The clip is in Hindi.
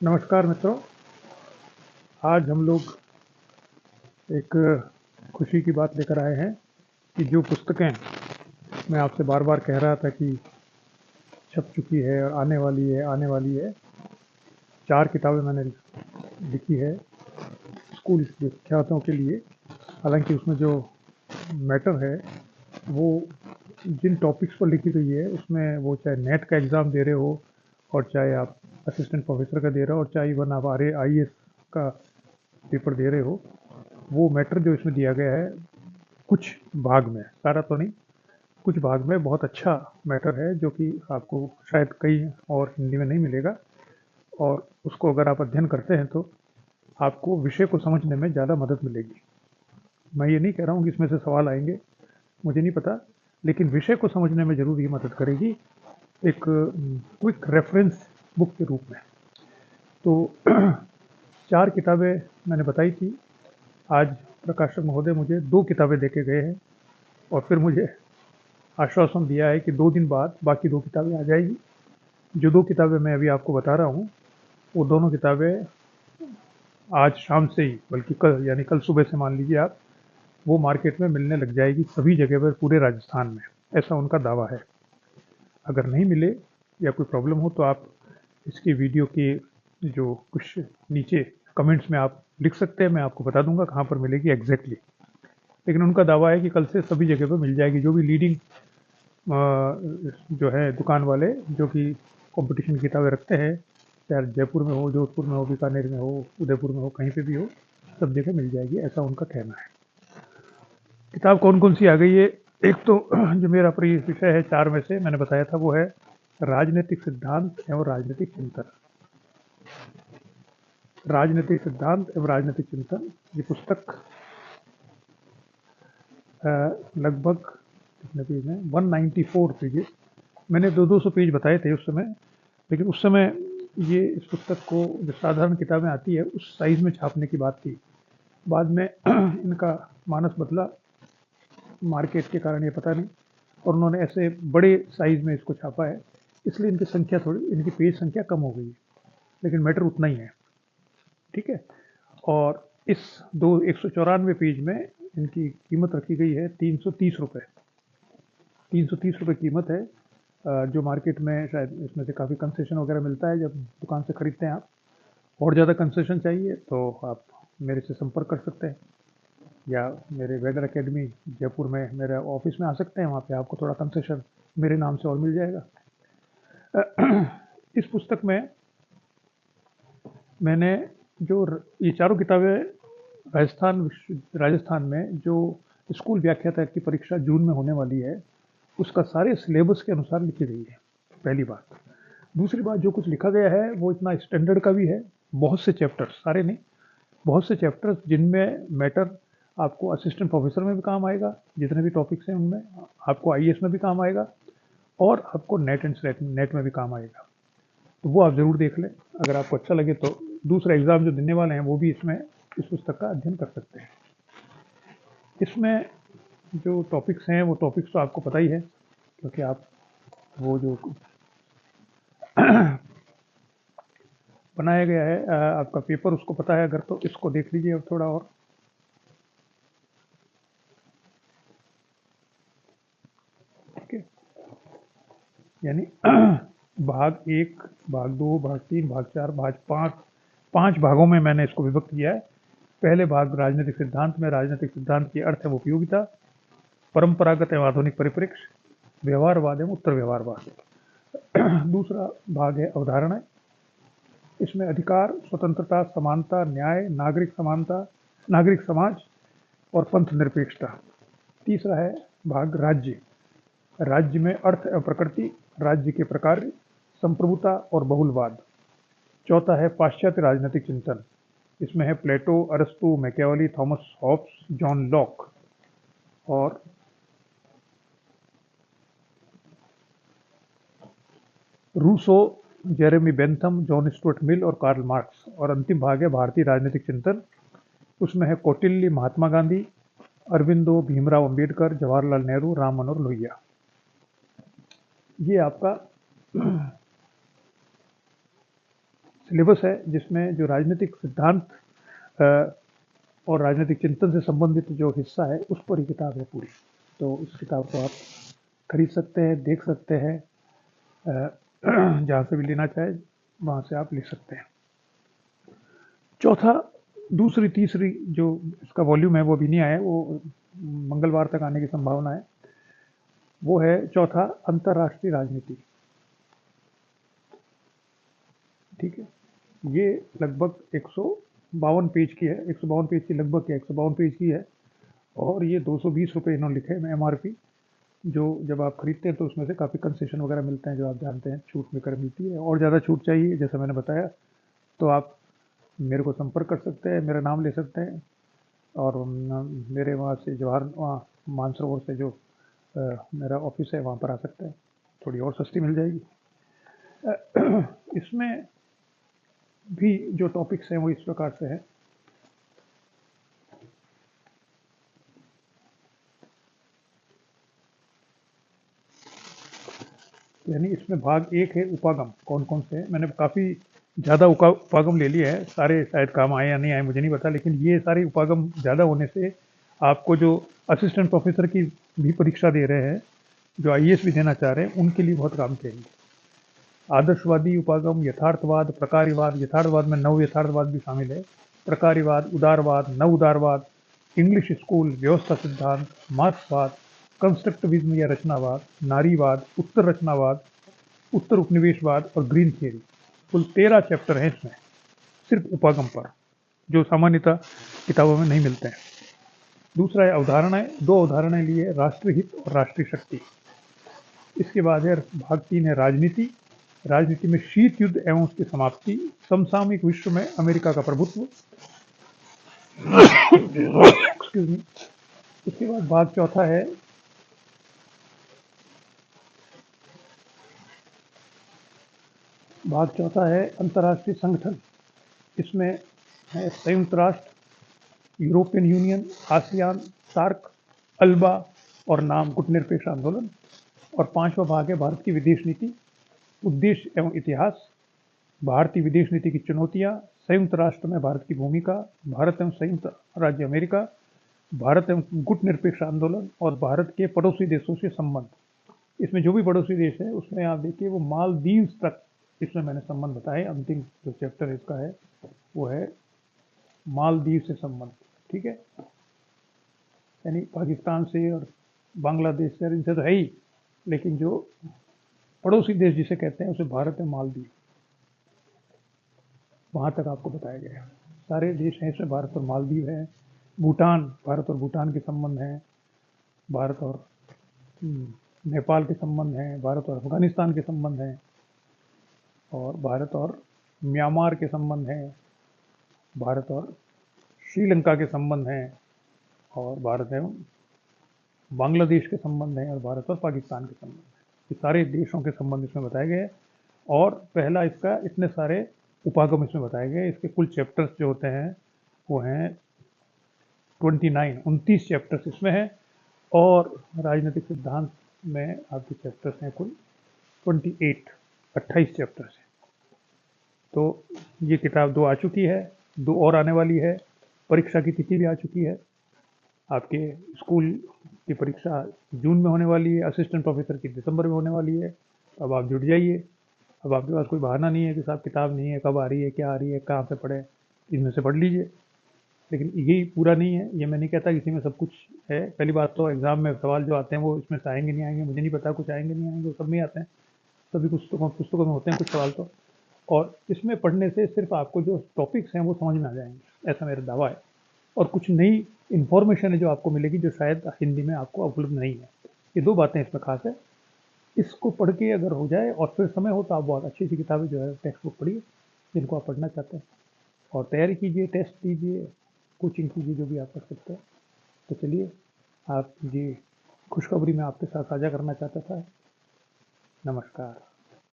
नमस्कार मित्रों। आज हम लोग एक खुशी की बात लेकर आए हैं कि जो पुस्तकें मैं आपसे बार बार कह रहा था कि छप चुकी है और आने वाली है। 4 किताबें मैंने लिखी है स्कूल विद्यार्थियों के लिए। हालांकि उसमें जो मैटर है वो जिन टॉपिक्स पर लिखी गई है उसमें वो चाहे नेट का एग्ज़ाम दे रहे हो और चाहे आप असिस्टेंट प्रोफेसर का दे रहे हो और चाहे इवन आप IAS का पेपर दे रहे हो, वो मैटर जो इसमें दिया गया है कुछ भाग में, सारा तो नहीं, कुछ भाग में बहुत अच्छा मैटर है जो कि आपको शायद कहीं और हिंदी में नहीं मिलेगा। और उसको अगर आप अध्ययन करते हैं तो आपको विषय को समझने में ज़्यादा मदद मिलेगी। मैं ये नहीं कह रहा हूँ कि इसमें से सवाल आएंगे, मुझे नहीं पता, लेकिन विषय को समझने में ज़रूर ये मदद करेगी एक क्विक रेफरेंस बुक के रूप में। तो 4 किताबें मैंने बताई थी। आज प्रकाशक महोदय मुझे 2 किताबें देके गए हैं और फिर मुझे आश्वासन दिया है कि 2 दिन बाद बाकी 2 किताबें आ जाएगी। जो 2 किताबें मैं अभी आपको बता रहा हूँ, वो दोनों किताबें आज शाम से ही, बल्कि कल यानी कल सुबह से मान लीजिए आप, वो मार्केट में मिलने लग जाएगी सभी जगह पर पूरे राजस्थान में, ऐसा उनका दावा है। अगर नहीं मिले या कोई प्रॉब्लम हो तो आप इसकी वीडियो के जो कुछ नीचे कमेंट्स में आप लिख सकते हैं, मैं आपको बता दूंगा कहाँ पर मिलेगी एग्जैक्टली। लेकिन उनका दावा है कि कल से सभी जगह पर मिल जाएगी। जो भी लीडिंग जो है दुकान वाले जो कि कंपटीशन की किताबें रखते हैं, चाहे जयपुर में हो, जोधपुर में हो, बीकानेर में हो, उदयपुर में हो, कहीं पे भी हो, सब जगह मिल जाएगी, ऐसा उनका कहना है। किताब कौन कौन सी आ गई है? एक तो जो मेरा प्रिय विषय है 4 में से मैंने बताया था, वो है राजनीतिक सिद्धांत एवं राजनीतिक चिंतन। राजनीतिक सिद्धांत एवं राजनीतिक चिंतन, ये पुस्तक लगभग कितने पेज हैं? 194 पेजेस। मैंने 200 पेज बताए थे उस समय, लेकिन उस समय ये इस पुस्तक को जो साधारण किताबें आती है उस साइज में छापने की बात थी। बाद में इनका मानस बदला, मार्केट के कारण ये पता नहीं, और उन्होंने ऐसे बड़े साइज में इसको छापा है, इसलिए इनकी संख्या थोड़ी, इनकी पेज संख्या कम हो गई है, लेकिन मैटर उतना ही है। ठीक है। और इस 194 पेज में इनकी कीमत रखी गई है 330 रुपये। 330 रुपये कीमत है। जो मार्केट में शायद इसमें से काफ़ी कंसेशन वगैरह मिलता है जब दुकान से खरीदते हैं आप। और ज़्यादा कंसेशन चाहिए तो आप मेरे से संपर्क कर सकते हैं, या मेरे वेदर एकेडमी जयपुर में मेरे ऑफिस में आ सकते हैं, वहाँ पे आपको थोड़ा कंसेशन मेरे नाम से और मिल जाएगा। इस पुस्तक में मैंने ये चारों किताबें राजस्थान में जो स्कूल व्याख्याता की परीक्षा जून में होने वाली है उसका सारे सिलेबस के अनुसार लिखी गई है, पहली बात। दूसरी बात, जो कुछ लिखा गया है वो इतना स्टैंडर्ड का भी है। बहुत से चैप्टर्स, सारे नहीं, बहुत से चैप्टर्स जिनमें मैटर आपको असिस्टेंट प्रोफेसर में भी काम आएगा, जितने भी टॉपिक्स हैं उनमें आपको IAS में भी काम आएगा, और आपको नेट में भी काम आएगा। तो वो आप ज़रूर देख लें। अगर आपको अच्छा लगे तो दूसरा एग्ज़ाम जो देने वाले हैं वो भी इसमें इस पुस्तक का अध्ययन कर सकते हैं। इसमें जो टॉपिक्स हैं वो टॉपिक्स तो आपको पता ही है, क्योंकि आप वो जो बनाया गया है आपका पेपर, उसको पता है। अगर तो इसको देख लीजिए अब थोड़ा और। ठीक है, यानी भाग 1, भाग 2, भाग 3, भाग 4, भाग 5, 5 भागों में मैंने इसको विभक्त किया है। पहले भाग राजनीतिक सिद्धांत में राजनीतिक सिद्धांत की अर्थ एवं उपयोगिता, परंपरागत एवं आधुनिक परिप्रेक्ष्य, व्यवहारवाद एवं उत्तर व्यवहारवाद। दूसरा भाग है अवधारणा। इसमें अधिकार, स्वतंत्रता, समानता, न्याय, नागरिक समानता, नागरिक समाज और पंथ निरपेक्षता। तीसरा है भाग राज्य। राज्य में अर्थ एवं प्रकृति, राज्य के प्रकार, संप्रभुता और बहुलवाद। चौथा है पाश्चात्य राजनीतिक चिंतन। इसमें है प्लेटो, अरस्तु, Machiavelli, Thomas Hobbes, John Locke और Rousseau, Jeremy Bentham, John Stuart Mill और कार्ल मार्क्स। और अंतिम भाग है भारतीय राजनीतिक चिंतन। उसमें है कौटिल्य, महात्मा गांधी, अरविंदो, भीमराव अंबेडकर, जवाहरलाल नेहरू, राम मनोहर लोहिया। ये आपका सिलेबस है जिसमें जो राजनीतिक सिद्धांत और राजनीतिक चिंतन से संबंधित जो हिस्सा है उस पर ही किताब है पूरी। तो इस किताब को आप खरीद सकते हैं, देख सकते हैं, जहाँ से भी लेना चाहे वहाँ से आप ले सकते हैं। चौथा, दूसरी तीसरी जो इसका वॉल्यूम है वो भी नहीं आया, वो मंगलवार तक आने की संभावना है। वो है चौथा, अंतर्राष्ट्रीय राजनीति। ठीक है, ये लगभग 152 पेज की है, 152 पेज की लगभग क्या 152 पेज की है, और ये 220 रुपये इन्होंने लिखे हैं MRP। जो जब आप खरीदते हैं तो उसमें से काफ़ी कंसेशन वगैरह मिलते हैं, जो आप जानते हैं छूट में कर मिलती है। और ज़्यादा छूट चाहिए जैसा मैंने बताया तो आप मेरे को संपर्क कर सकते हैं, मेरा नाम ले सकते हैं, और मेरे वहाँ से जवाहर वहाँ मानसरोवर से जो मेरा ऑफिस है वहाँ पर आ सकते हैं, थोड़ी और सस्ती मिल जाएगी। इसमें भी जो टॉपिक्स हैं वो इस प्रकार से हैं। यानी इसमें भाग एक है उपागम, कौन कौन से हैं। मैंने काफ़ी ज़्यादा उपागम ले लिए हैं, सारे शायद काम आए या नहीं आए मुझे नहीं पता, लेकिन ये सारे उपागम ज़्यादा होने से आपको जो असिस्टेंट प्रोफेसर की भी परीक्षा दे रहे हैं, जो IAS भी देना चाह रहे हैं, उनके लिए बहुत काम के लिए। आदर्शवादी उपागम, यथार्थवाद, प्रकार्यवाद, यथार्थवाद में नव यथार्थवाद भी शामिल है, प्रकार्यवाद, उदारवाद, नव उदारवाद, इंग्लिश स्कूल, व्यवस्था सिद्धांत, मार्क्सवाद, कंस्ट्रक्टिविज्म या रचनावाद, नारीवाद, उत्तर रचनावाद, उत्तर उपनिवेशवाद और ग्रीन थियरी। कुल 13 चैप्टर हैं इसमें, सिर्फ उपागम पर, जो सामान्यतः किताबों में नहीं मिलते हैं। दूसरा है अवधारणाएं, 2 अवधारणाएं ली है, राष्ट्रीय हित और राष्ट्रीय शक्ति। इसके बाद है भाग 3 है राजनीति। राजनीति में शीत युद्ध एवं उसकी समाप्ति, समसामयिक विश्व में अमेरिका का प्रभुत्व। Excuse me. इसके बाद भाग चौथा है अंतर्राष्ट्रीय संगठन। इसमें है संयुक्त राष्ट्र, European Union, ASEAN, SAARC, ALBA और नाम गुटनिरपेक्ष आंदोलन। और 5वां भाग है भारत की विदेश नीति, उद्देश्य एवं इतिहास, भारतीय विदेश नीति की चुनौतियां, संयुक्त राष्ट्र में भारत की भूमिका, भारत एवं संयुक्त राज्य अमेरिका, भारत एवं गुटनिरपेक्ष आंदोलन और भारत के पड़ोसी देशों से संबंध। इसमें जो भी पड़ोसी देश है उसमें आप देखिए वो मालदीव तक इसमें मैंने संबंध बताए। अंतिम जो चैप्टर इसका है वो है मालदीव से संबंध। ठीक है, यानी पाकिस्तान से और बांग्लादेश से, इनसे तो है ही, लेकिन जो पड़ोसी देश जिसे कहते हैं उसे भारत है मालदीव, वहाँ तक आपको बताया गया है। सारे देश हैं इसमें, भारत और मालदीव है, भूटान, भारत और भूटान के संबंध हैं, भारत और नेपाल के संबंध हैं, भारत और अफगानिस्तान के संबंध हैं, और भारत और म्यांमार के संबंध हैं, भारत और श्रीलंका के संबंध हैं, और भारत एवं बांग्लादेश के संबंध हैं, और भारत और पाकिस्तान के संबंध हैं। ये सारे देशों के संबंध इसमें बताए गए। और पहला इसका इतने सारे उपागम इसमें बताए गए। इसके कुल चैप्टर्स जो होते हैं वो हैं 29 चैप्टर्स इसमें हैं, और राजनीतिक सिद्धांत में आपके चैप्टर्स हैं कुल 28 चैप्टर्स हैं। तो ये किताब 2 आ चुकी है, 2 और आने वाली है, परीक्षा की तिथि भी आ चुकी है। आपके स्कूल की परीक्षा जून में होने वाली है, असिस्टेंट प्रोफेसर की दिसंबर में होने वाली है। अब आप जुट जाइए। अब आपके पास कोई बहाना नहीं है कि साहब किताब नहीं है, कब आ रही है, क्या आ रही है, कहाँ से पढ़े, इनमें से पढ़ लीजिए। लेकिन यही पूरा नहीं है, ये मैं नहीं कहता कि इसी में सब कुछ है। पहली बात तो एग्ज़ाम में सवाल जो आते हैं वो इसमें से आएंगे नहीं आएंगे मुझे नहीं पता, कुछ आएंगे नहीं आएंगे, वो सब में आते हैं, सभी पुस्तकों में होते हैं कुछ सवाल तो। और इसमें पढ़ने से सिर्फ आपको जो टॉपिक्स हैं वो समझ में आ जाएंगे, ऐसा मेरा दावा है। और कुछ नई इन्फॉर्मेशन है जो आपको मिलेगी, जो शायद हिंदी में आपको उपलब्ध नहीं है। ये 2 बातें इसमें खास है। इसको पढ़ के अगर हो जाए और फिर समय हो तो आप बहुत अच्छी किताबें जो है टेक्स्ट बुक पढ़िए जिनको आप पढ़ना चाहते हैं, और तैयारी कीजिए, टेस्ट दीजिए, कोचिंग कीजिए, जो भी आप कर सकते हैं। तो चलिए, आप जी खुशखबरी मैं आपके साथ साझा करना चाहता था। नमस्कार।